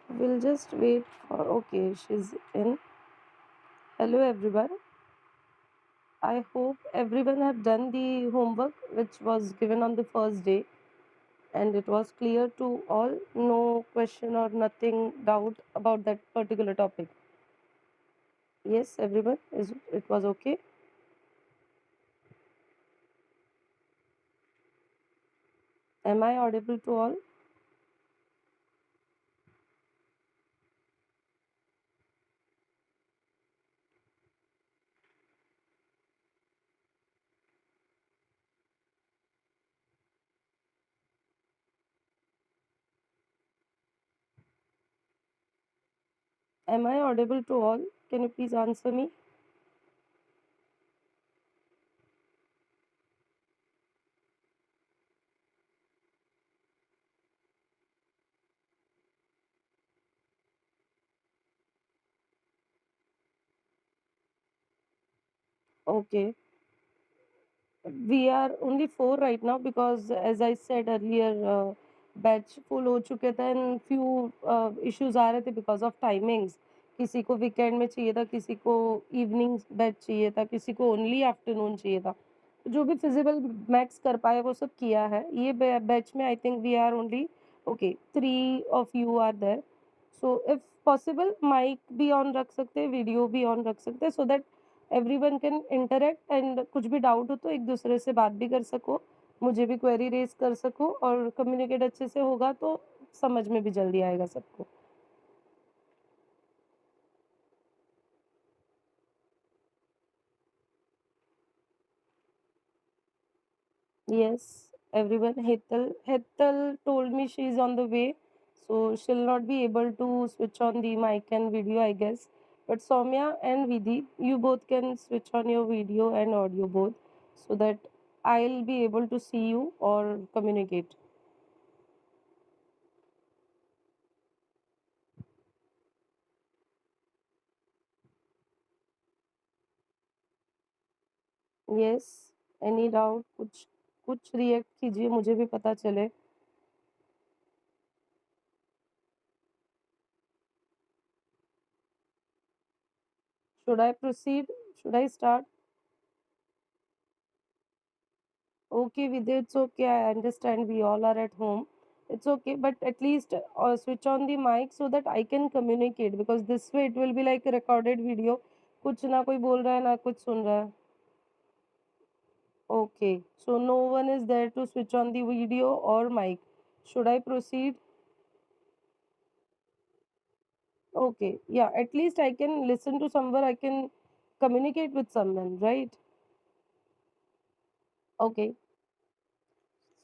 We'll just wait for. Okay, she's in. Hello, everyone. I hope everyone have done the homework which was given on the first day and it was clear to all. No question or nothing doubt about that particular topic. Yes, everyone is. It was okay. Am I audible to all? Am I audible to all? Can you please answer me? Okay. We are only four right now because, as I said earlier, batch full हो चुके थे and few issues आ रहे थे because off timings. किसी को weekend में चाहिए था, किसी को इवनिंग बैच चाहिए था, किसी को ओनली आफ्टरनून चाहिए था. जो भी फिजिबल मैक्स कर पाए वो सब किया है. ये बैच में I think we are only okay 3 of you are there. So if possible mic भी ऑन रख सकते हैं, वीडियो भी ऑन रख सकते हैं, so that everyone can interact and कुछ भी डाउट हो तो एक दूसरे से बात भी कर सको, मुझे भी क्वेरी रेज कर सको और कम्युनिकेट अच्छे से होगा तो समझ में भी जल्दी आएगा सबको. Yes, everyone. Hetal told me she is on the way, so she'll not be able to switch on the mic and video, I guess. But Soumya and Vidhi, you both can switch on your video and audio both, so that I'll be able to see you or communicate. Yes, any doubt? कुछ कुछ react कीजिए, मुझे भी पता चले. Should I proceed? Should I start? Okay, Vidya, it's okay. I understand we all are at home. It's okay, but at least switch on the mic so that I can communicate because this way it will be like a recorded video. कुछ ना कोई बोल रहा है ना कुछ सुन रहा है. Okay, so no one is there to switch on the video or mic. Should I proceed? Okay, yeah, at least I can listen to someone, I can communicate with someone, right? Okay,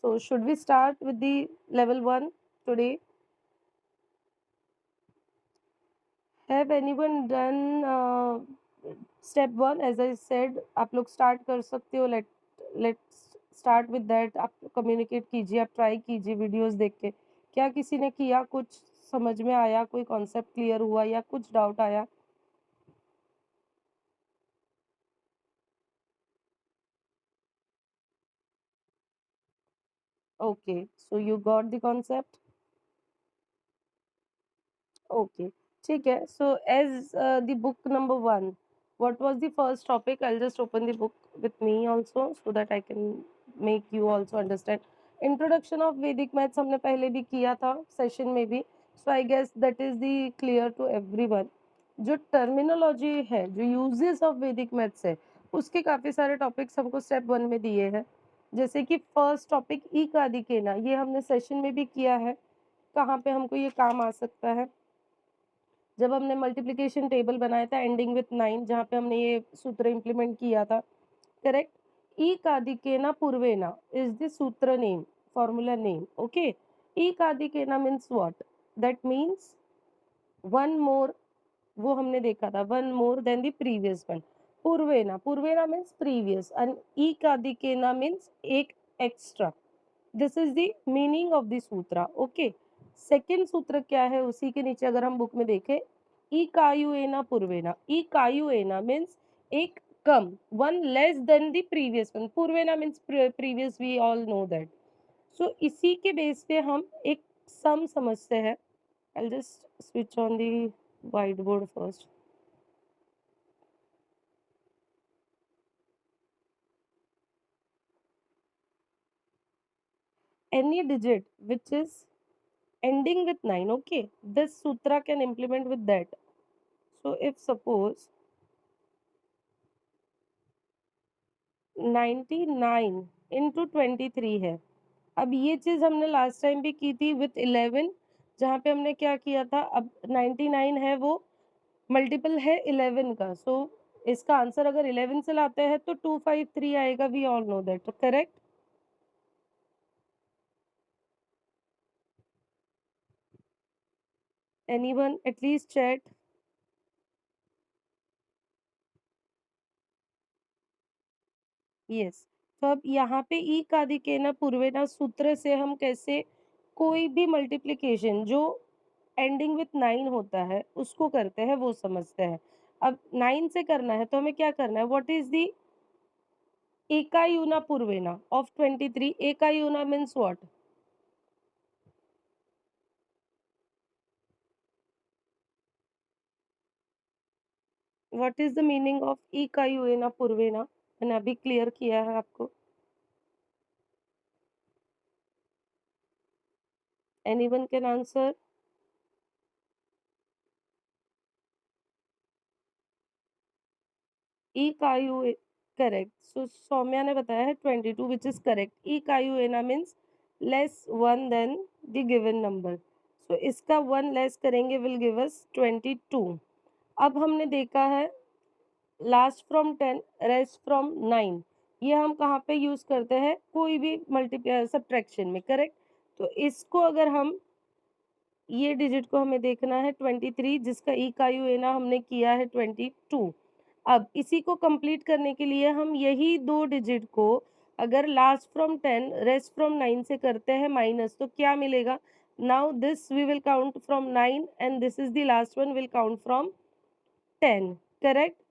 so should we start with the level 1 today? Have anyone done step 1? As I said, आप लोग start कर सकते हो. Let's start with that. आप communicate कीजिए, आप try कीजिए videos देख के. क्या किसी ने किया, कुछ समझ में आया, कोई concept clear हुआ या कुछ doubt आया? Okay, so you got the concept. Okay, ठीक है. So as the book number 1, what was the first topic? I'll just open the book with me also so that I can make you also understand. Introduction of Vedic maths हमने पहले भी किया था session में भी. So I guess that is the clear to everyone. जो terminology है, जो यूजेस ऑफ वैदिक मैथ्स है, उसके काफी सारे टॉपिक्स हमको स्टेप 1 में दिए हैं. जैसे कि फर्स्ट टॉपिक ई का दिकेना, ये हमने सेशन में भी किया है. कहाँ पे हमको ये काम आ सकता है? जब हमने मल्टीप्लिकेशन टेबल बनाया था एंडिंग विथ 9, जहाँ पे हमने ये सूत्र इम्प्लीमेंट किया था. Correct. Ekadhikena Purvena is the sutra name, formula name. Okay. Ekadhikena means what? That means one more. वो हमने देखा था, one more then the previous one. Purvena, Purvena means previous and Ekadhikena means एक extra. This is the meaning of the sutra. Okay. Second sutra क्या है उसी के नीचे अगर हम बुक में देखें, ई कायुएना पूर्वेना. ई कायुएना मीन्स एक कम, one less then the previous one. Purvena means previous, we all know that. So इसी के बेस पे हम एक सम समझते हैं. I'll just switch on the whiteboard first. Any digit which is ending with 9, okay, this sutra can implement with that. So if suppose 99 into 23 है, अब ये चीज हमने लास्ट टाइम भी की थी विथ 11, जहाँ पे हमने क्या किया था, अब 99 है वो मल्टीपल है 11 का, सो इसका आंसर अगर 11 से लाते हैं तो 253 आएगा, we all know that, correct? Anyone at least chat? Yes. तो अब यहाँ पे ई कादिकेन पूर्वेना सूत्र से हम कैसे कोई भी मल्टीप्लिकेशन जो एंडिंग विथ 9 होता है उसको करते हैं वो समझते हैं। अब 9 से करना है तो हमें क्या करना है, what is the Ekanyunena Purvena of 23? Ekanyunena means what? What is the meaning of Ekanyunena Purvena? मैंने अभी क्लियर किया है आपको। Anyone can answer? Ekanyunena, correct. So Saumya ने बताया है 22 which is correct. Ekanyunena means less one then the given number, so इसका one less करेंगे विल गिव अस 22। अब हमने देखा है लास्ट फ्रॉम 10 रेस्ट फ्रॉम 9, ये हम कहाँ पे यूज करते हैं, कोई भी मल्टीप्लाई सब्ट्रैक्शन में, करेक्ट? तो इसको अगर हम, ये डिजिट को हमें देखना है 23 जिसका ई का यू एना हमने किया है 22। अब इसी को कंप्लीट करने के लिए हम यही दो डिजिट को अगर लास्ट फ्रॉम 10 रेस्ट फ्रॉम 9 से करते हैं माइनस, तो क्या मिलेगा? Now this we will count from 9 and this is the last one will count from 10, correct?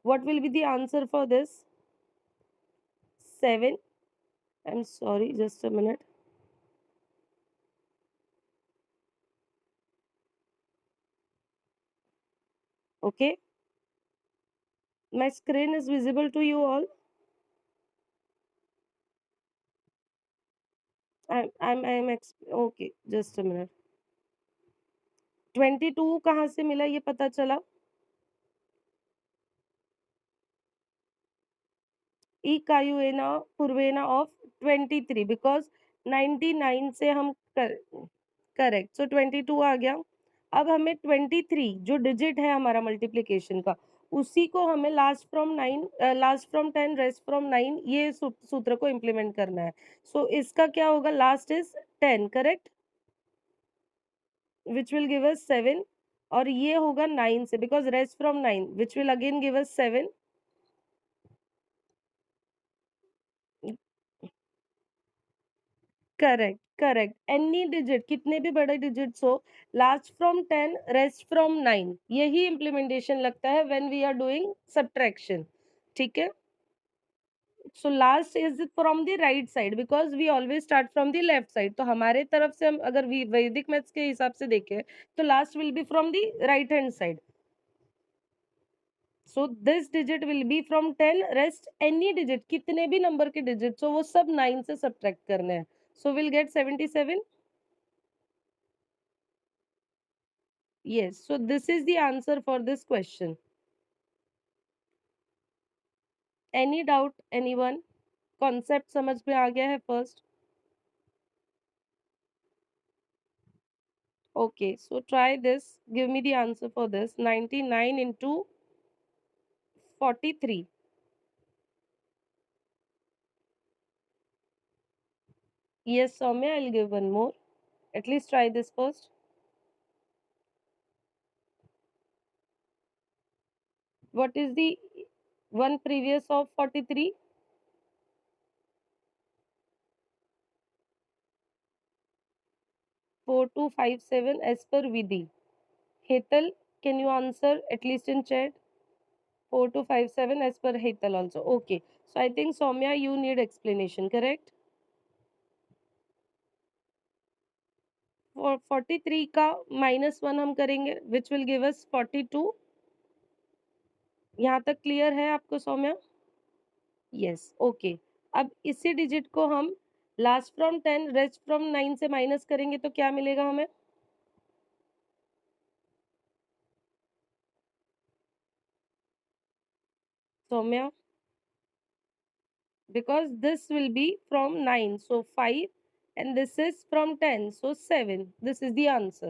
what will be the answer for this? 7, I'm sorry, just a minute. Okay, my screen is visible to you all? Okay, just a minute. 22 कहाँ से मिला ये पता चला? ई कायुएना पूर्वेना of 23 because 99 से हम कर, correct, सो 22 आ गया। अब हमें 23 जो डिजिट है हमारा मल्टीप्लिकेशन का, उसी को हमें last from 9 last from 10 rest from 9 ये सूत्र को इम्प्लीमेंट करना है। सो इसका क्या होगा, last is 10, correct, which will give अस 7, और ये होगा 9 से because rest from 9 which will again give us 7। Correct, correct, any digit कितने भी बड़े डिजिट्स हो, लास्ट फ्रॉम 10 रेस्ट फ्रॉम 9, यही इम्प्लीमेंटेशन लगता है when we are doing subtraction, ठीक है? So last is from the right side because we always start from the left side, तो हमारे तरफ से हम अगर वैदिक मैथ्स के हिसाब से देखें तो last will be from the right hand side. So this digit will be from 10 rest any digit, कितने भी नंबर के डिजिट्स हो वो सब 9 से सब्ट्रैक्ट करने हैं, so will get 77। Yes, so this is the answer for this question. Any doubt, anyone? Concept समझ में आ गया है first? Okay, so try this. Give me the answer for this. 99 into 43. Yes, Soumya, I'll give one more. At least try this first. What is the one previous of 43? 4257 as per Vidhi. Hetal, can you answer at least in chat? 4257 as per Hetal also. Okay. So I think Soumya, you need explanation, correct? 43 का -1 हम करेंगे विच will give अस 42। यहाँ तक clear है आपको Saumya? Yes, okay. अब इसी digit को हम लास्ट फ्रॉम 10 रेस्ट फ्रॉम 9 से माइनस करेंगे तो क्या मिलेगा हमें? Saumya, because this will be from 9, so 5, and this is from 10, so 7. This is the answer.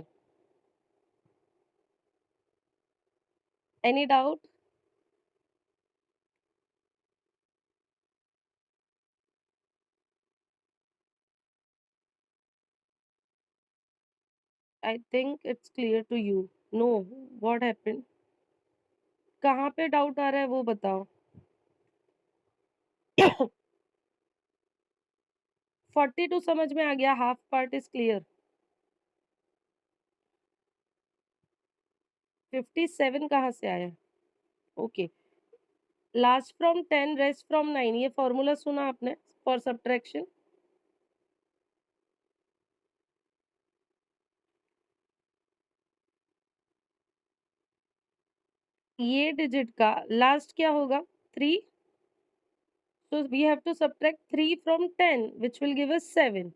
Any doubt? I think it's clear to you. No, what happened? कहाँ पे doubt आ रहा है वो बताओ। 42 समझ में आ गया, हाफ पार्ट इज क्लियर। 57 कहाँ से आया? Okay, last from 10 rest from 9, ये फॉर्मूला सुना आपने फॉर सब्ट्रैक्शन? ये डिजिट का लास्ट क्या होगा? 3। So we have to subtract 3 from 10 which will give us 7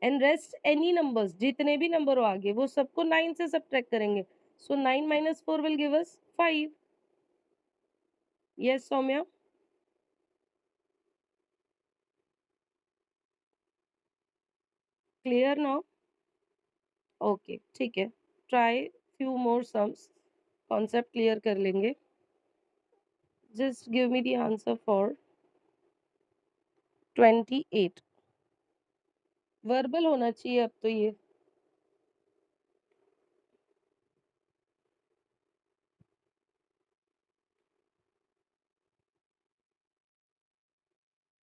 and rest any numbers जितने भी नंबर हो आगे वो सबको 9 से subtract करेंगे. So 9 minus 4 will give us 5. Yes, Soumya? Clear now? Okay, ठीक है. Try few more sums. Concept clear कर लेंगे. Just give me the answer for 28. Verbal होना चाहिए अब तो ये.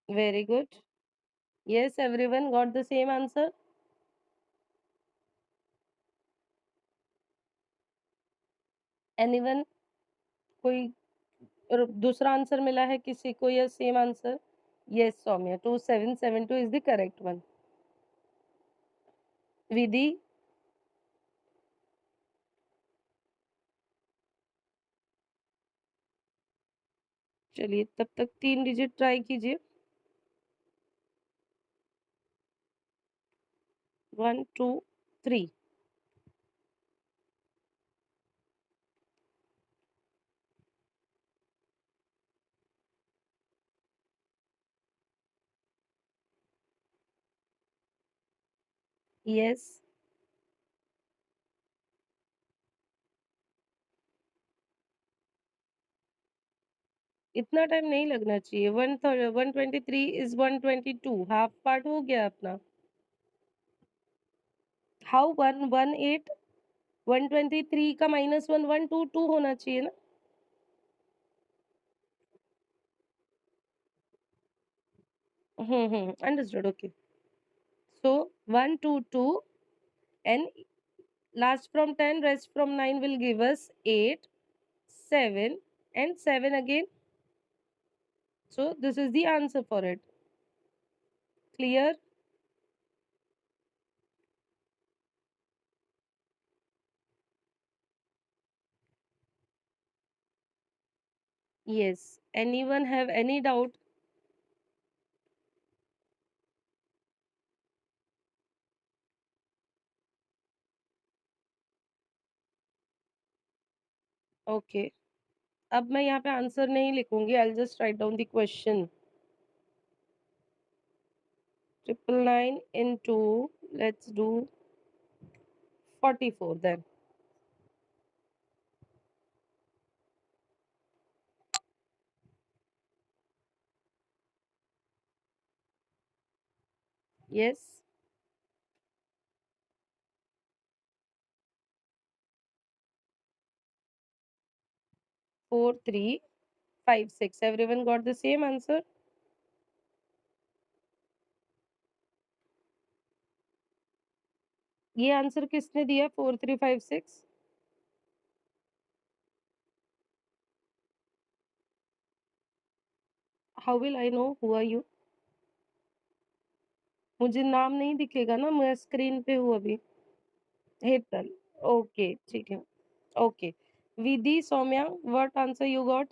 Very good. Yes, everyone got the same answer. Anyone? कोई और दूसरा आंसर मिला है किसी को या same answer? Yes Saumya, 2772 is the correct one. Vidhi? चलिए तब तक 3 डिजिट ट्राई कीजिए। 1 2 3। यस, इतना टाइम नहीं लगना चाहिए। 123 इज 122, हाफ पार्ट हो गया अपना। हाउ 118? 123 का -1 122 होना चाहिए ना। Understood, okay. So 122 and last from 10 rest from 9 will give us 8, 7 and 7 again. So this is the answer for it. Clear? Yes. Anyone have any doubt? Okay. अब मैं यहाँ पे आंसर नहीं लिखूंगी, I'll just write down the question. 999 into, let's do 44 then. Yes. 4356. Everyone got the same answer? ये answer किसने दिया 4356? How will I know who are you? मुझे नाम नहीं दिखेगा ना, मैं स्क्रीन पे हूँ अभी। हेतल, ओके, ठीक है, okay. Vidhi, Saumya, what answer you got?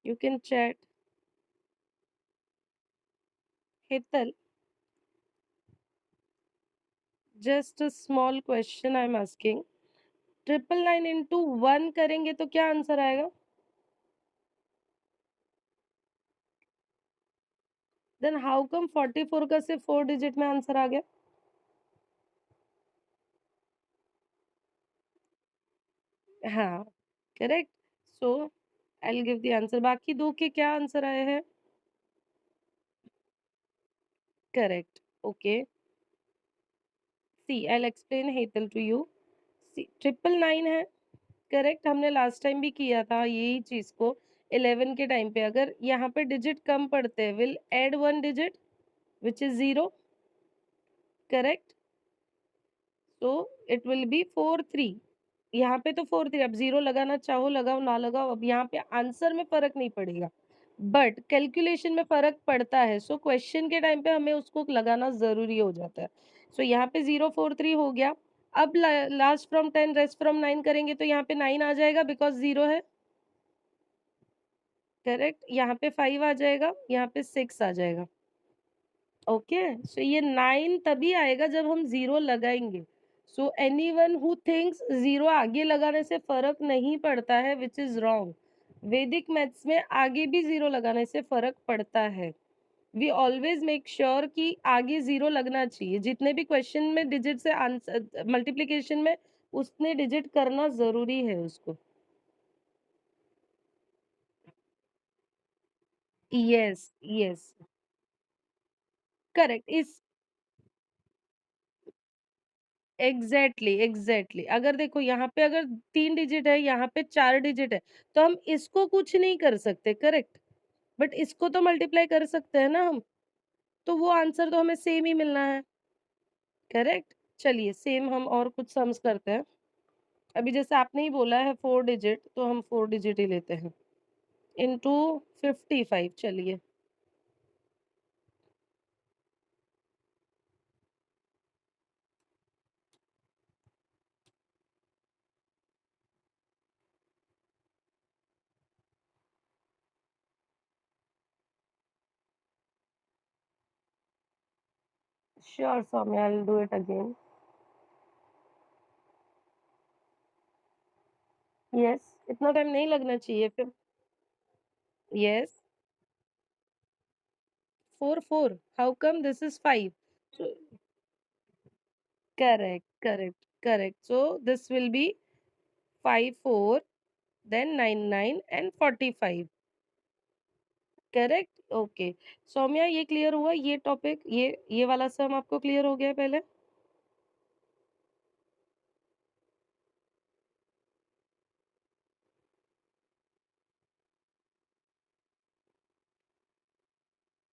You can chat. Hetal, just a small question I'm asking. 999 into 1 करेंगे तो क्या आंसर आएगा? Then how come 44 का सिर्फ 4 डिजिट में आंसर आ गया? हाँ, correct. So I will give the answer. बाकी दो के क्या आंसर आए हैं? Correct, okay. See I will explain Hetal to you. See 999 है, करेक्ट। हमने लास्ट टाइम भी किया था यही चीज को 11 के टाइम पे। अगर यहाँ पे डिजिट कम पड़ते हैं, will add 1 digit which is 0, correct. So it will be 43। यहाँ पे तो 43, अब 0 लगाना चाहो लगाओ, ना लगाओ, अब यहाँ पे आंसर में फर्क नहीं पड़ेगा, बट कैलकुलेशन में फर्क पड़ता है। सो क्वेश्चन के टाइम पे हमें उसको लगाना जरूरी हो जाता है। सो यहाँ पे 043 हो गया। अब लास्ट फ्रॉम 10 रेस्ट फ्रॉम 9 करेंगे तो यहाँ पे 9 आ जाएगा बिकॉज 0 है, करेक्ट। यहाँ पे 5 आ जाएगा, यहाँ पे 6 आ जाएगा, ओके। सो ये 9 तभी आएगा जब हम 0 लगाएंगे। सो एनीवन हु थिंक्स 0 आगे लगाने से फर्क नहीं पड़ता है, विच इज रॉन्ग। वैदिक मैथ्स में आगे भी 0 लगाने से फर्क पड़ता है। वी ऑलवेज मेक श्योर कि आगे 0 लगना चाहिए। जितने भी क्वेश्चन में डिजिट से आंसर मल्टीप्लीकेशन में उसने डिजिट करना जरूरी है उसको। Yes, yes, correct. इस एग्जैक्टली, एग्जैक्टली। अगर देखो यहाँ पे अगर 3 डिजिट है, यहाँ पे 4 डिजिट है, तो हम इसको कुछ नहीं कर सकते, करेक्ट। बट इसको तो मल्टीप्लाई कर सकते हैं ना हम, तो वो आंसर तो हमें सेम ही मिलना है, करेक्ट। चलिए सेम हम और कुछ सम्स करते हैं। अभी जैसे आपने ही बोला है 4 डिजिट, तो हम 4 डिजिट ही लेते हैं। इनटू 55, चलिए। Sure Saumya, I will do it again. Yes, इतना टाइम नहीं लगना चाहिए फिर। Yes, 4 4, how come this is 5? Correct, correct, correct. So this will be 5 4, then 9 9 and 45. Correct, okay. Saumya, ये क्लियर हुआ ये टॉपिक, ये वाला सम आपको क्लियर हो गया है पहले?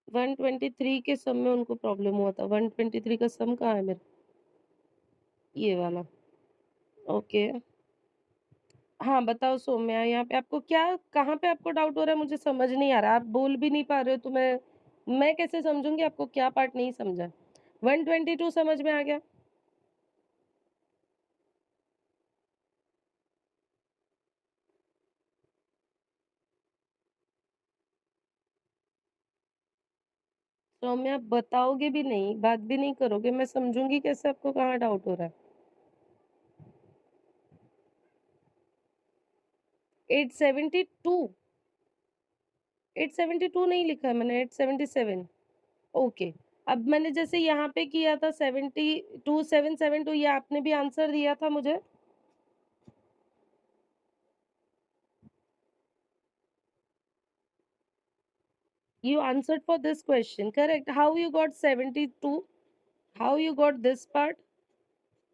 123 के सम में उनको प्रॉब्लम हुआ था। 123 का सम कहाँ है मेरा? ये वाला, ओके। हाँ बताओ सौम्या, यहाँ पे आपको क्या, कहाँ पे आपको डाउट हो रहा है? मुझे समझ नहीं आ रहा, आप बोल भी नहीं पा रहे हो तो मैं कैसे समझूंगी आपको क्या पार्ट नहीं समझा? 122 समझ में आ गया? सौम्या, आप बताओगे भी नहीं, बात भी नहीं करोगे, मैं समझूंगी कैसे आपको कहाँ डाउट हो रहा है? 872? 872 नहीं लिखा है मैंने, 877। ओके। अब मैंने जैसे यहाँ पे किया था 72772, ये आपने भी आंसर दिया था मुझे। You answered for this question, correct? How you got 72? How you got this part?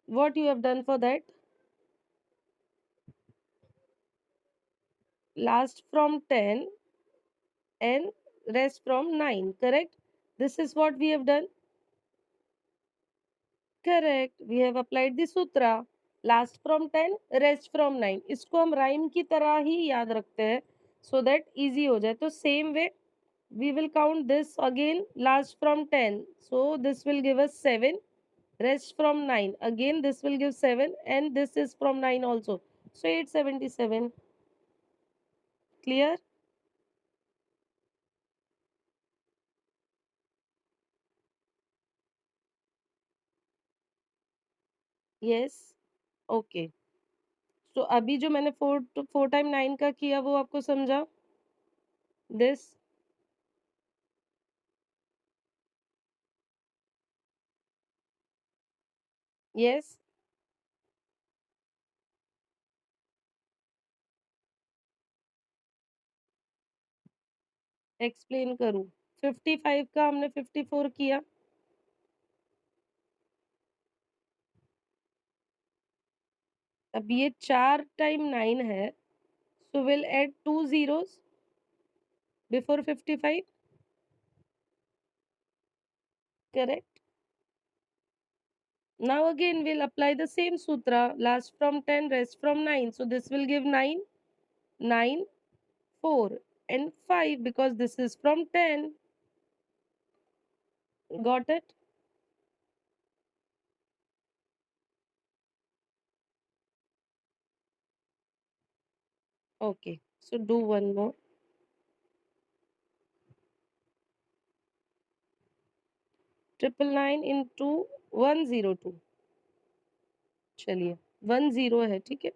What you have done for that? Last from 10 and rest from 9, correct? This is what we have done. Correct. We have applied the sutra. Last from 10, rest from 9. इसको हम rhyme की तरह ही याद रखते हैं। so that easy हो जाए. तो same way we will count this again last from 10, so this will give us 7, rest from 9, again this will give 7, and this is from 9 also, so 877. Clear? Yes. Okay. So अभी जो मैंने 4 time 9 का किया वो आपको समझा? This. Yes. Explain करूं? 55 का हमने 54 किया. अब ये 4 टाइम 9 है, so we'll add 2 zeros before 55. Correct? Now again we'll apply the same sutra, last from 10, rest from 9, so this will give 9, 9, 4 and 5 because this is from 10. Got it? Okay, so do one more. 999 into 102. चलिए 10 है, ठीक है.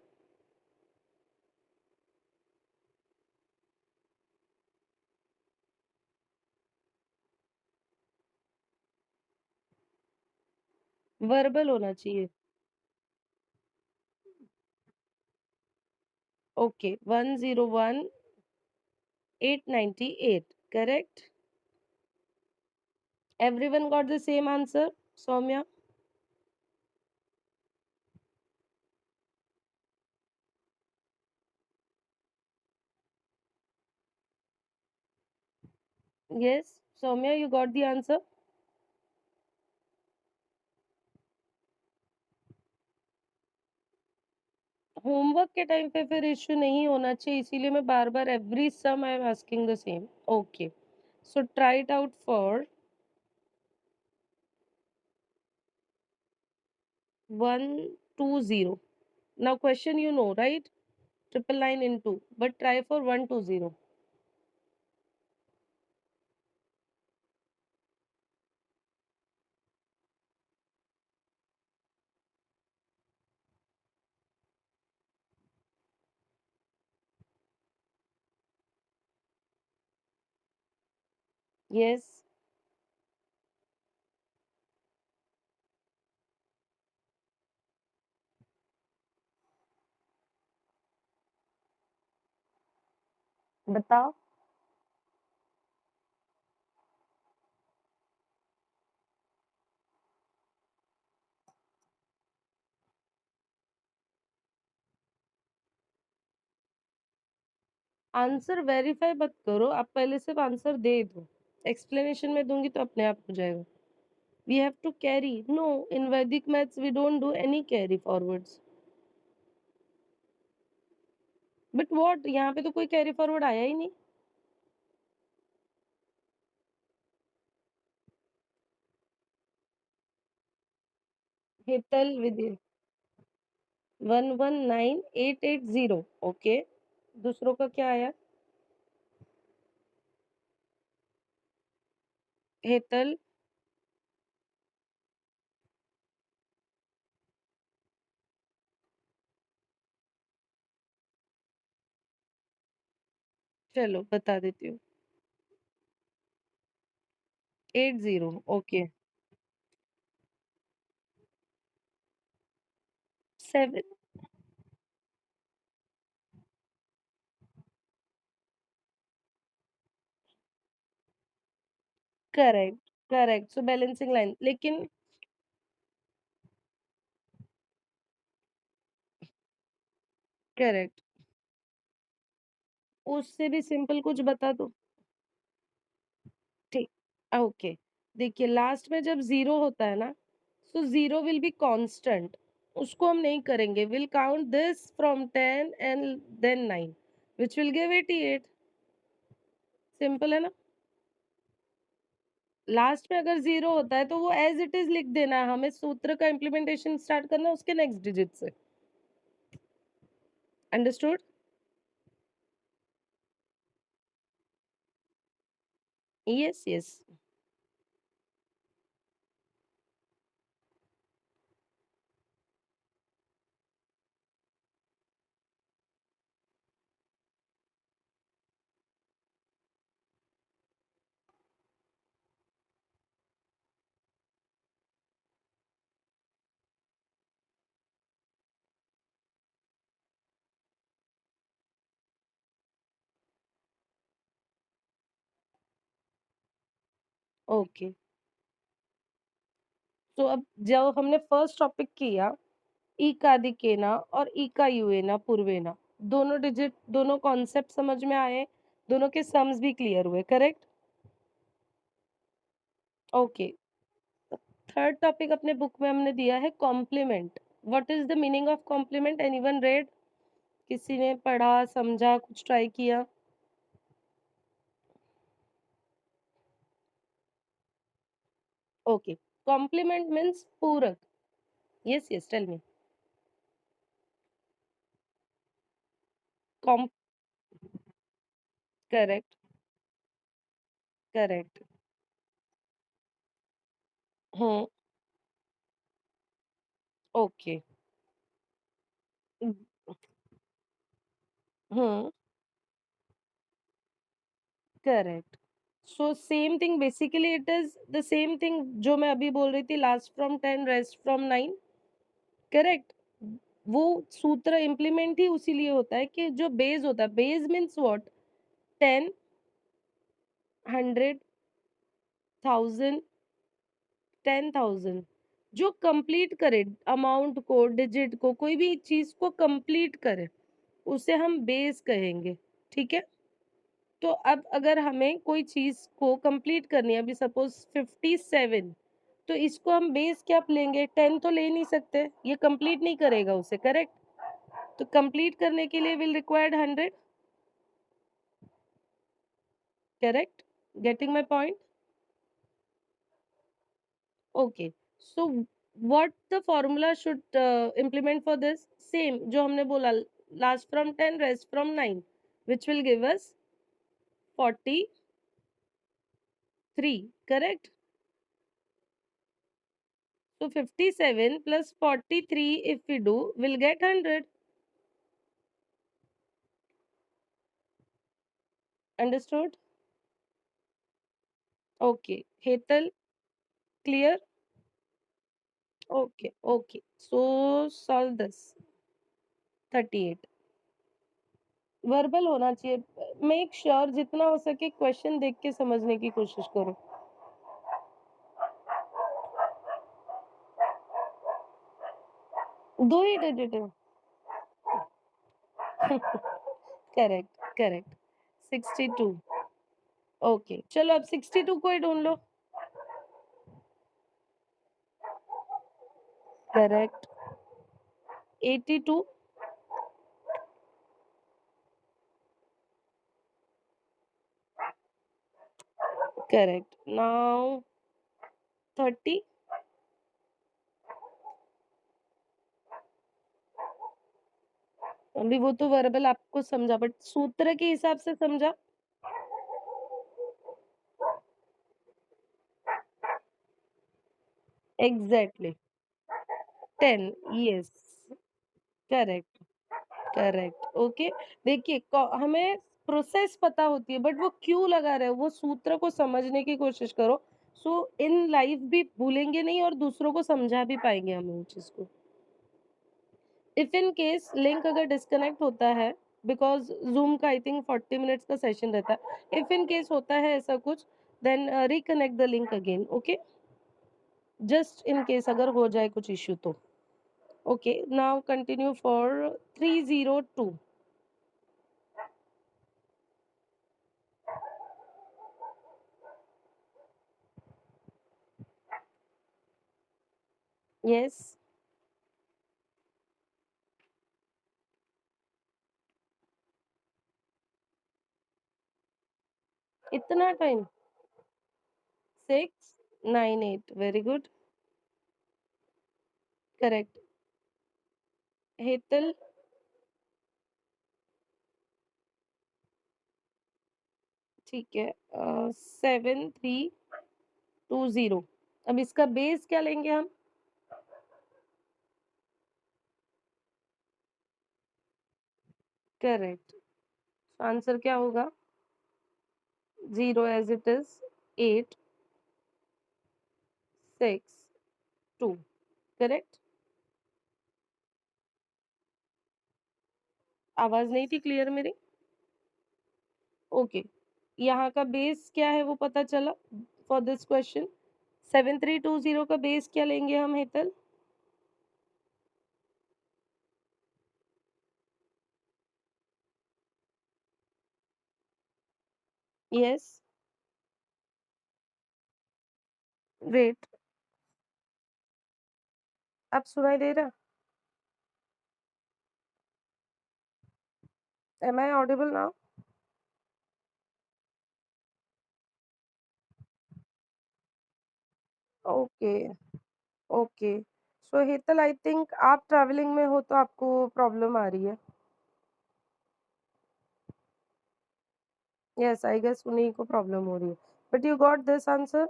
Verbal होना चाहिए. Okay 101 898. Correct? Everyone got the same answer? Soumya? Yes. Soumya, you got the answer? Homework के time पे फिर issue नहीं होना चाहिए, इसीलिए मैं बार बार every some I am asking the same. Okay, so try it out for 120. Now question you know, right? 999 into, but try for 120. Yes. बताओ. आंसर वेरीफाई मत करो, आप पहले सिर्फ आंसर दे दो. एक्सप्लेनेशन में दूंगी तो अपने आप हो जाएगा. We have to carry. No, in Vedic maths we don't do any carry forwards. But what? यहाँ पे तो कोई carry forward आया ही नहीं. हेतल विधि 119880. ओके, दूसरों का क्या आया? हेतल. चलो बता देती हूँ. 80. ओके. 7. करेक्ट. करेक्ट, सो बैलेंसिंग लाइन, लेकिन करेक्ट. उससे भी सिंपल कुछ बता दो. ठीक. ओके. देखिए लास्ट में जब जीरो होता है ना, so zero will be constant. उसको हम नहीं करेंगे. Will count this from 10 and then 9, which will give 88. Simple है ना। लास्ट में अगर जीरो होता है तो वो एज इट इज लिख देना है, हमें सूत्र का इम्प्लीमेंटेशन स्टार्ट करना है उसके नेक्स्ट डिजिट से। अंडरस्टूड? Yes yes. ओके, तो अब जब हमने फर्स्ट टॉपिक किया, ई का दिकेना और ई का यूएना पूर्वेना, दोनों डिजिट, दोनों कॉन्सेप्ट समझ में आए, दोनों के सम्स भी क्लियर हुए, करेक्ट? ओके, थर्ड टॉपिक अपने बुक में हमने दिया है complement. What is the meaning of complement? Anyone read? किसी ने पढ़ा, समझा, कुछ ट्राई किया? ओके, कॉम्प्लीमेंट मीन्स पूरक। Yes yes, tell me. Com correct, correct. Hmm. Okay. Hmm. Correct. So same thing, basically it is the same thing जो मैं अभी बोल रही थी, last from 10 rest from 9। Correct. वो सूत्र इम्प्लीमेंट ही उसी लिए होता है कि जो बेस होता है, बेस मीन्स व्हाट? 10, 100, 1000, 10,000, जो कंप्लीट करे अमाउंट को, डिजिट को, कोई भी चीज को कंप्लीट करे, उसे हम बेस कहेंगे। ठीक है। तो अब अगर हमें कोई चीज को कंप्लीट करनी है, अभी सपोज 57, तो इसको हम बेस क्या लेंगे? 10 तो ले नहीं सकते, ये कंप्लीट नहीं करेगा उसे, करेक्ट? तो कंप्लीट करने के लिए will required 100। Correct? Getting my point? Okay, so what the formula should implement for this? Same जो हमने बोला, last from 10 rest from 9, which will give us 43। Correct? So 57 plus 43 if we do, we'll get 100. Understood? Okay. Hetal, clear? Okay. Okay. So solve this. 38. Verbal होना चाहिए। Make sure जितना हो सके question देख के समझने की कोशिश करो। दो ही डिजिट है। Correct, correct. 62। ओके, चलो अब 62 को ही ढूंढ लो। करेक्ट। 82। करेक्ट। नाउ 30। अभी वो तो वर्बल आपको समझा, बट सूत्र के हिसाब से समझा। Exactly. 10। Yes. Correct, correct. Okay. देखिए, हमें प्रोसेस पता होती है, बट वो क्यों लगा रहे हो, वो सूत्र को समझने की कोशिश करो। सो इन लाइफ भी भूलेंगे नहीं और दूसरों को समझा भी पाएंगे हमें वो चीज को। इफ इन केस लिंक अगर डिस्कनेक्ट होता है, बिकॉज जूम का आई थिंक 40 मिनट्स का सेशन रहता है, इफ इन केस होता है ऐसा कुछ, then reconnect the link again. Okay, just in case अगर हो जाए कुछ इश्यू तो। Okay, now continue for 302। Yes. कितना time? 698, very good, correct. Hetal, ठीक है, 7320। अब इसका बेस क्या लेंगे हम? करेक्ट। आंसर क्या होगा? 0 एज इट इज, 862, करेक्ट। आवाज नहीं थी क्लियर मेरी? ओके, यहाँ का बेस क्या है वो पता चला फॉर दिस क्वेश्चन। 7320 का बेस क्या लेंगे हम, हेतल? यस, वेट, अब सुनाई दे रहा? Am I audible now? Okay, okay. So Hetal, I think आप ट्रैवलिंग में हो तो आपको प्रॉब्लम आ रही है। यस, आई गेस उन्हीं को प्रॉब्लम हो रही है, but you got this answer.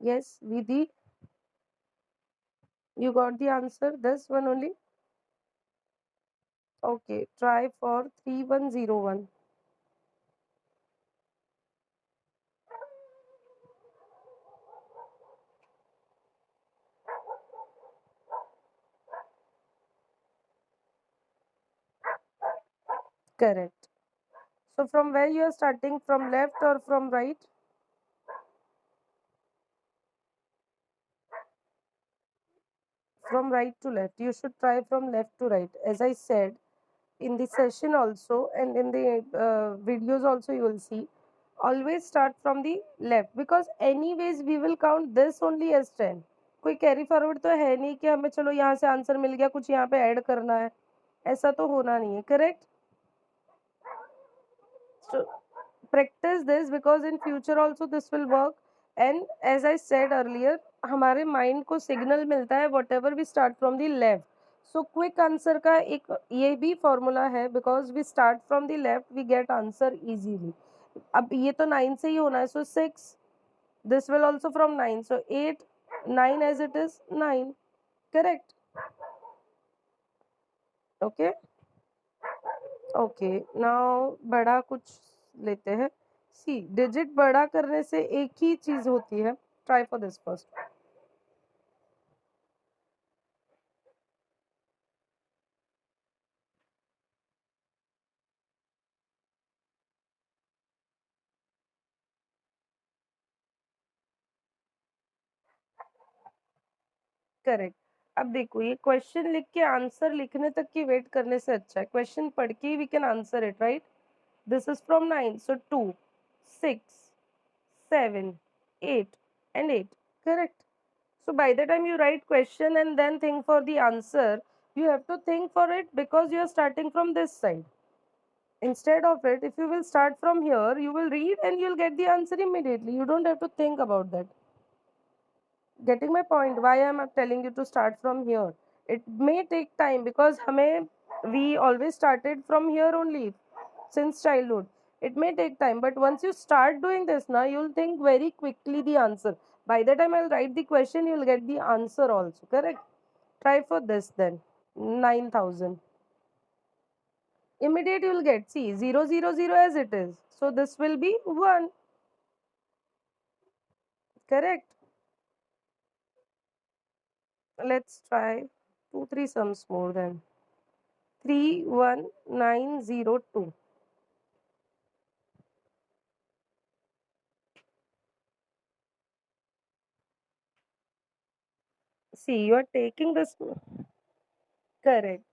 Yes, Vidhi, you got the answer, this one only? Okay, try for 3101. Correct. So from where you are starting, from left or from right? From right to left. You should try from left to right. As I said, in the session also and in the videos also you will see, always start from the left, because anyways we will count this only as 10. कोई carry forward तो है नहीं कि हमें चलो यहाँ से answer मिल गया, कुछ यहाँ पे ऐड करना है, ऐसा तो होना नहीं है, correct? So practice this, because in future also this will work. And as I said earlier, हमारे माइंड को सिग्नल मिलता है whatever we start from the left. So quick answer का एक ये भी फॉर्मूला है, because we start from the left we get answer easily. अब ये तो 9 से ही होना है, so 6, this will also from 9, so 8, 9 as it is 9, correct? Okay, okay. Now बड़ा कुछ लेते हैं। सी, डिजिट बड़ा करने से एक ही चीज होती है, try for this first. Correct. अब देखो, ये क्वेश्चन लिख के आंसर लिखने तक की वेट करने से अच्छा है क्वेश्चन पढ़ के we can answer it, right? This is from 9, so 2, 6, 7, 8 and 8, correct? So by the time you write question and then think for the answer, you have to think for it, because you are starting from this side. Instead of it, if you will start from here, you will read and you'll get the answer immediately. You don't have to think about that. Getting my point? Why am I telling you to start from here? It may take time, because हमें we always started from here only since childhood. It may take time, but once you start doing this now, you'll think very quickly the answer. By the time I'll write the question, you'll get the answer also. Correct? Try for this then. 9,000. Immediate you'll get. See, 000 as it is. So this will be 1. Correct? Let's try 2, 3 sums more then. 31902. See, you are taking this. Correct,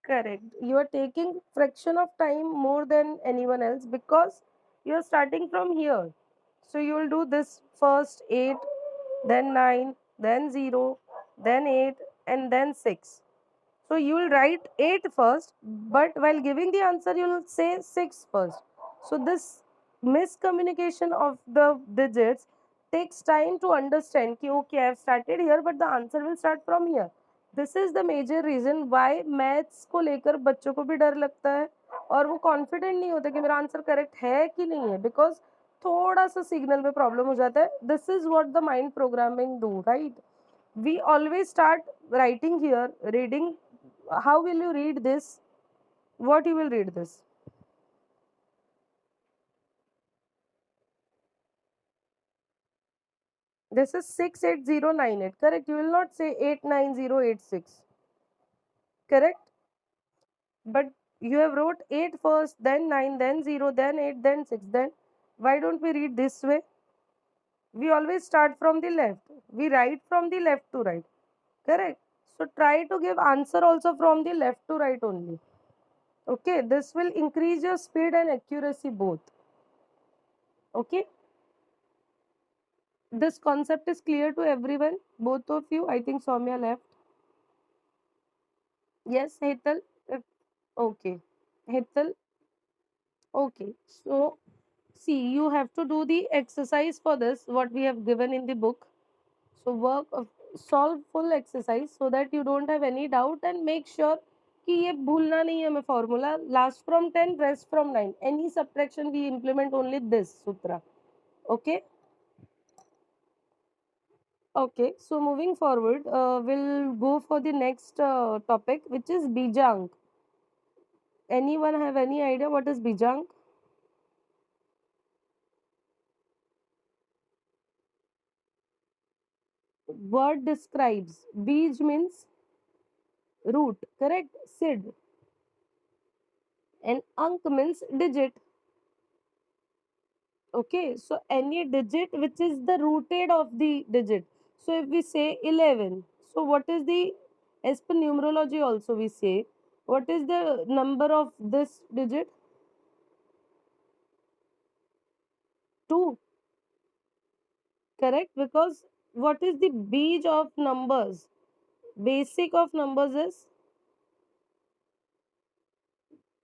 correct. You are taking fraction of time more than anyone else, because you are starting from here. So you will do this first 8, then 9, then 0, then 8, and then 6. So you will write 8 first, but while giving the answer, you will say 6 first. So this miscommunication of the digits takes time to understand कि okay, I have started here, but the answer will start from here. This is the major reason why maths को लेकर बच्चों को भी डर लगता है और वो कॉन्फिडेंट नहीं होता कि मेरा आंसर करेक्ट है कि नहीं है, बिकॉज थोड़ा सा सिग्नल में प्रॉब्लम हो जाता है. This is what the mind programming do, right? We always start writing here, reading. How will you read this? What you will read this? This is 68098, correct? You will not say 89086, correct? But you have wrote 8 first, then 9, then 0, then 8, then 6. Then why don't we read this way? We always start from the left. We write from the left to right, correct? So try to give answer also from the left to right only. Okay, this will increase your speed and accuracy both. Okay, this concept is clear to everyone, both of you. I think Soumya left. Yes, Hetal. Okay, Hetal. Okay, so see, you have to do the exercise for this, what we have given in the book. So solve full exercise so that you don't have any doubt, and make sure कि ये भूलना नहीं है हमें formula. Last from 10, rest from 9. Any subtraction we implement only this sutra. Okay. Okay, so moving forward, we'll go for the next topic, which is Bijang. Anyone have any idea what is Bijang? Word describes. Bij means root, correct? Sid. And Ank means digit. Okay, so any digit which is the rooted of the digit. So if we say 11, so what is the, as per numerology also we say, what is the number of this digit? 2. Correct, because what is the beach of numbers? Basic of numbers is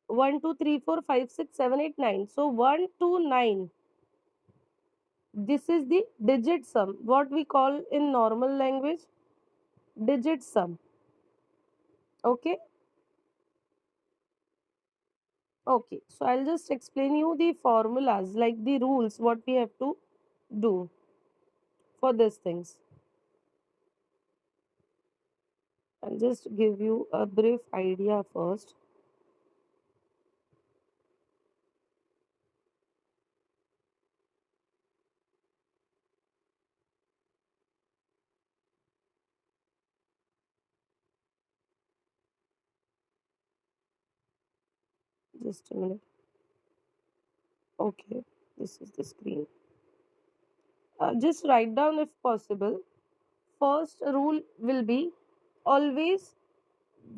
1, 2, 3, 4, 5, 6, 7, 8, 9. So 1 to 9. This is the digit sum. What we call in normal language digit sum. Okay. Okay. So I'll just explain you the formulas, like the rules, what we have to do for these things. I'll just give you a brief idea first. Just a minute. Okay. This is the screen. Just write down if possible. First rule will be always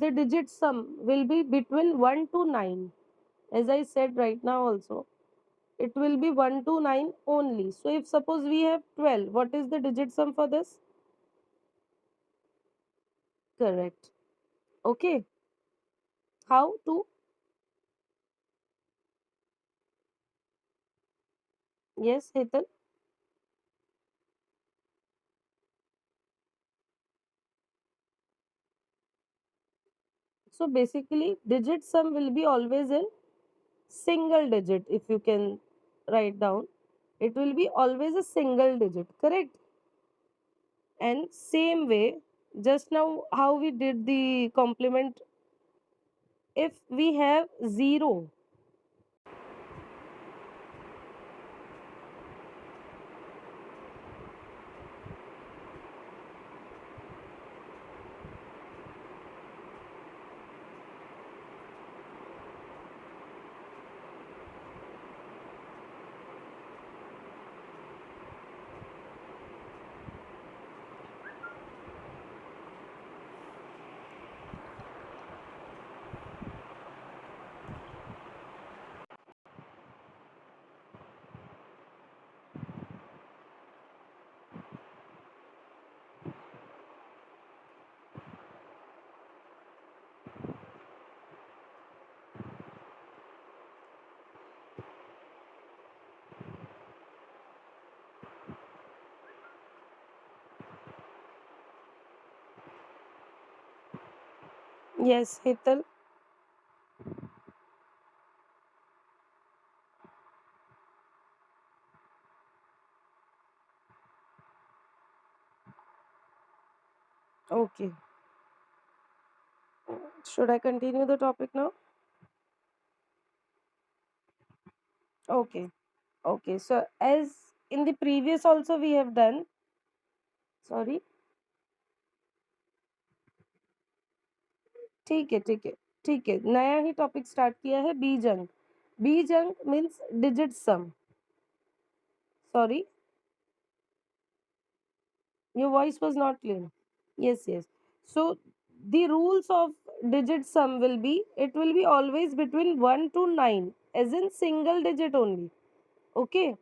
the digit sum will be between 1 to 9. As I said right now also, it will be 1 to 9 only. So if suppose we have 12, what is the digit sum for this? Correct. Okay. How to? Yes, Hetal. So basically digit sum will be always in single digit. If you can write down, it will be always a single digit, correct? And same way, just now how we did the complement, if we have 0, Yes, Hetal. Okay. Should I continue the topic now? Okay. Okay. So as in the previous also we have done. Sorry. ठीक है, ठीक है, ठीक है, नया ही topic start किया है, बीज अंक। बीज अंक means digit some. Sorry, your voice was not clear. Yes, yes. So the rules of digit sum will be, it will be always between 1 to 9, as in single digit only. Okay.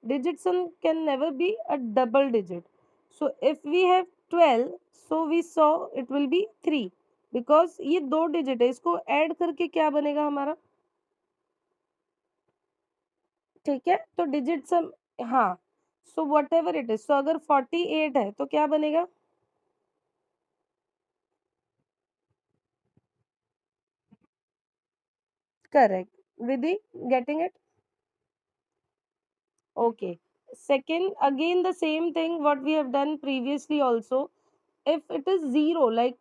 Digit sum can never be a double digit. So if we have 12, so we saw it will be 3, because ये दो digit है, इसको add करके क्या बनेगा हमारा? ठीक है, तो डिजिट सम, हाँ, so whatever it is, so अगर 48 है तो क्या बनेगा? Correct. Vidhi, getting it? Okay. Second, again the same thing what we have done previously also. If it is 0, like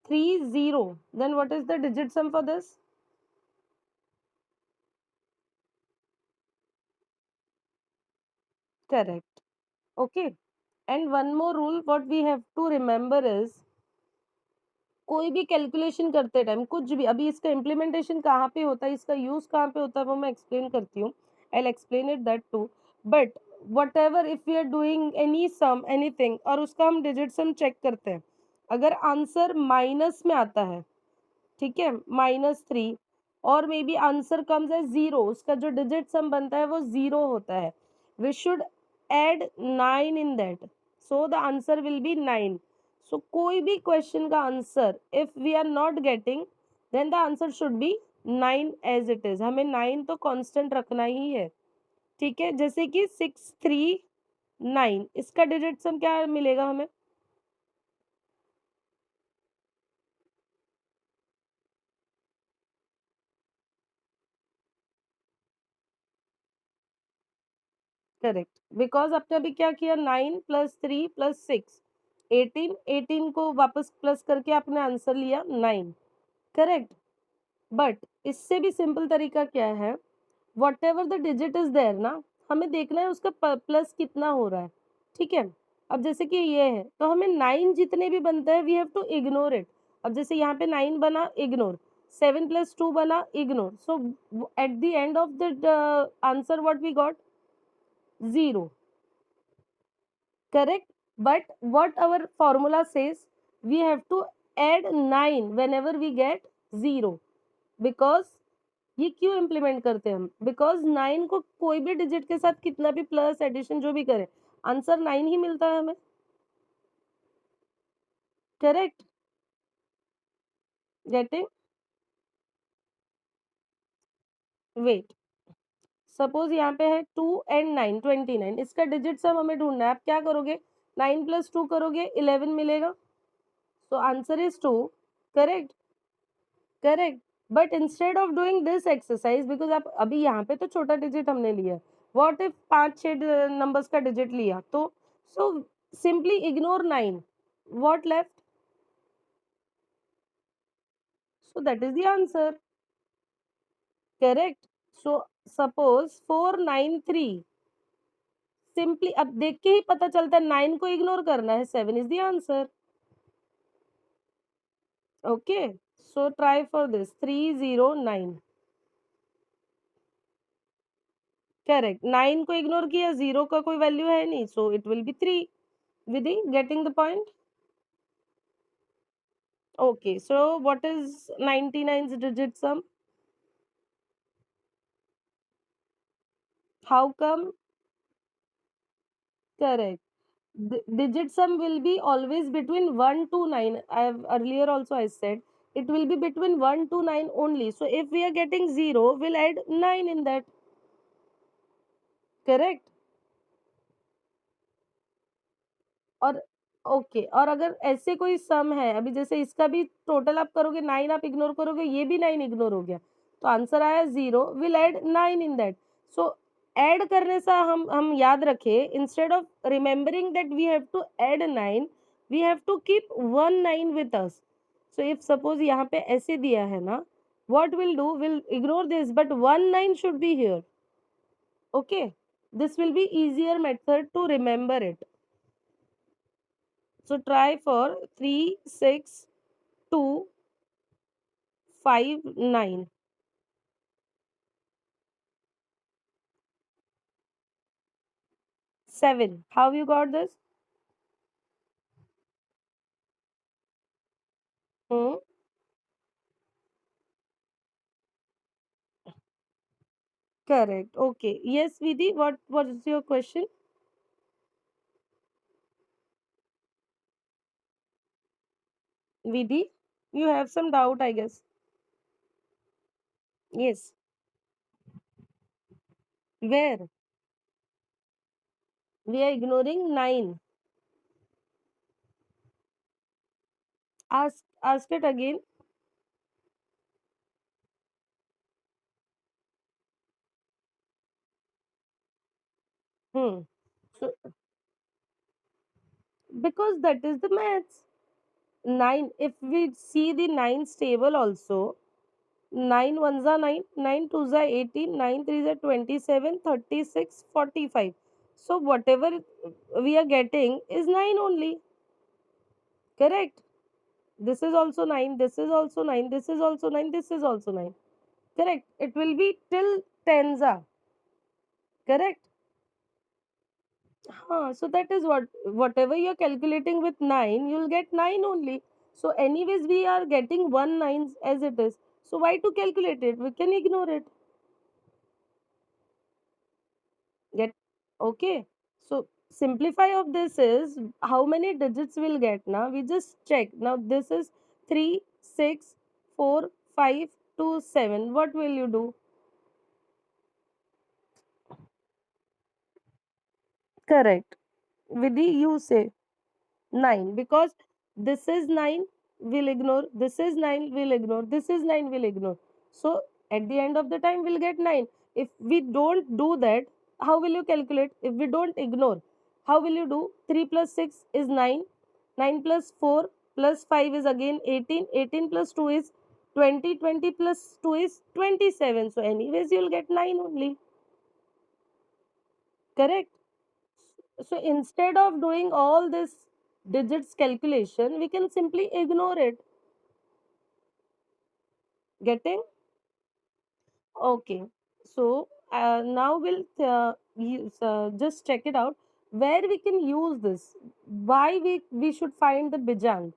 30, then what is the digit sum for this? Correct. Okay. And one more rule what we have to remember is, कोई भी calculation करते time कुछ भी, अभी इसका implementation कहाँ पे होता है, इसका यूज कहाँ पे होता है, वो मैं एक्सप्लेन करती हूँ। I explain it that too. But whatever if we are doing any sum anything और उसका हम डिजिट सम चेक करते हैं, अगर आंसर माइनस में आता है, ठीक है, -3, और maybe answer comes as 0, उसका जो डिजिट सम बनता है वो 0 होता है, we should add 9 in that, so the answer will be 9। सो कोई भी क्वेश्चन का answer if we are not getting, then the answer should be 9 as it is, हमें 9 तो कांस्टेंट रखना ही है। ठीक है, जैसे कि 639, इसका डिजिट सम क्या मिलेगा हमें? करेक्ट, बिकॉज आपने अभी क्या किया, 9 + 3 + 6, 18, को वापस प्लस करके आपने आंसर लिया 9। करेक्ट। बट इससे भी सिंपल तरीका क्या है, whatever the digit is there ना, हमें देखना है उसका प्लस कितना हो रहा है। ठीक है, अब जैसे कि ये है तो हमें 9 जितने भी बनता है we have to ignore it. अब जैसे यहाँ पे 9 बना, इग्नोर, 7 + 2 बना, ignore, so at the end of the answer what we got, 0। Correct. But what our formula says, we have to add 9 whenever we get 0, because ये क्यों implement करते हैं हम, बिकॉज 9 को कोई भी डिजिट के साथ कितना भी प्लस एडिशन जो भी करें, आंसर 9 ही मिलता है हमें। करेक्ट। गेटिंग? वेट, सपोज यहाँ पे है 2 and 9, 29, इसका डिजिट सम हमें ढूंढना है। आप क्या करोगे, 9 + 2 करोगे, 11 मिलेगा, so answer is 2। Correct. Correct. But instead of doing this exercise, because आप अभी यहाँ पे तो छोटा डिजिट हमने लिया, व्हाट इफ 5-6 नंबर्स का डिजिट लिया तो, so simply ignore 9, what left, so that is the answer. Correct. So suppose 493, simply अब देख के ही पता चलता है 9 को इग्नोर करना है, 7 is the answer. Okay, so try for this 309। Correct, 9 को इग्नोर किया, 0 का कोई वैल्यू है नहीं, सो it will B 3। Vidhi, getting the point? Okay, so what is 99's digit sum? How come? Correct. Digit sum will be always between 1 to 9. I have earlier also I said it will be between 1 to 9 only. So if we are getting 0, we'll add 9 in that. Correct? Or okay, और अगर ऐसे कोई सम है, अभी जैसे इसका भी total आप करोगे 9, आप इग्नोर करोगे, ये भी 9 इग्नोर हो गया, तो आंसर आया 0, will add 9 in that. So add करने से हम याद रखें, instead of remembering that we have to add 9, we have to keep 1 9 with us. So if suppose यहाँ पे ऐसे दिया है ना, what will do, will ignore this, but 1 9 should be here. Okay, this will be easier method to remember it. So try for 3 6 2 5 9 7. How you got this? Hmm. Correct. Okay. Yes, Vidhi, what was your question? Vidhi, you have some doubt, I guess. Yes. Where? We are ignoring 9. Ask it again. Hmm. So because that is the maths. 9. If we see the 9's table also, 9 ones are 9, 9 twos are 18, 9 threes are 27, 36, 45. So whatever we are getting is 9 only. Correct. This is also 9, this is also 9, this is also 9, this is also 9. Correct. It will be till tenza. Correct. So that is what, whatever you're calculating with 9, you'll get 9 only. So anyways we are getting 1 9 as it is. So why to calculate it? We can ignore it. Get okay. So simplify of this is how many digits we'll get now. We just check. Now this is 3, 6, 4, 5, 2, 7. What will you do? Correct. Vidhi, you say 9 because this is 9, we'll ignore. This is 9, we'll ignore. This is 9, we'll ignore. So at the end of the time, we'll get 9. If we don't do that, how will you calculate? If we don't ignore, how will you do? 3 plus 6 is 9. 9 plus 4 plus 5 is again 18. 18 plus 2 is 20. 20 plus 2 is 27. So anyways, you'll get 9 only. Correct? So instead of doing all this digits calculation, we can simply ignore it. Getting? Okay. So now we'll just check it out where we can use this. Why we should find the Bijang.